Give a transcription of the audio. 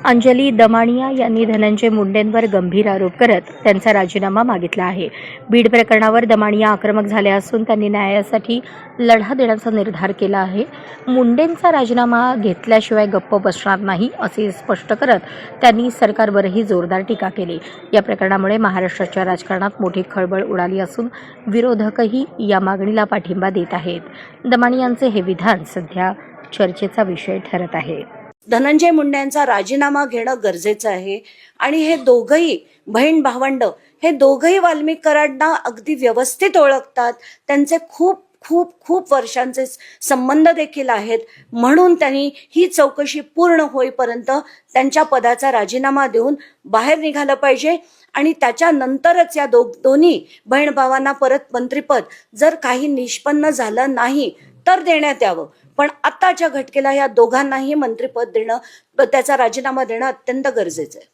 अंजली दमानिया यांनी धनंजय मुंडेंवर गंभीर आरोप करत त्यांचा राजीनामा मागितला आहे. बीड प्रकरणावर दमानिया आक्रमक झाले असून त्यांनी न्यायासाठी लढा देण्याचा निर्धार केला आहे. मुंडेंचा राजीनामा घेतल्याशिवाय गप्प बसणार नाही असे स्पष्ट करत त्यांनी सरकारवरही जोरदार टीका केली. या प्रकरणामुळे महाराष्ट्राच्या राजकारणात मोठी खळबळ उडाली असून विरोधकही या मागणीला पाठिंबा देत आहेत. दमानियांचे हे विधान सध्या चर्चेचा विषय ठरत आहे. धनंजय मुंडे यांचा राजीनामा घेणं गरजेचं आहे आणि हे दोघंही बहीण भावंड हे दोघंही वाल्मिक कराडांना अगदी व्यवस्थित ओळखतात. त्यांचे खूप खूप खूप वर्षांचे संबंध देखील आहेत. म्हणून त्यांनी ही चौकशी पूर्ण होईपर्यंत त्यांच्या पदाचा राजीनामा देऊन बाहेर निघालं पाहिजे आणि त्याच्यानंतरच या दोन्ही बहीण भावांना परत मंत्रिपद जर काही निष्पन्न झालं नाही तर देण्यात यावं. पण आताच्या घटकेला या दोघांनाही मंत्रिपद देणं, त्याचा राजीनामा देणं अत्यंत गरजेचं आहे.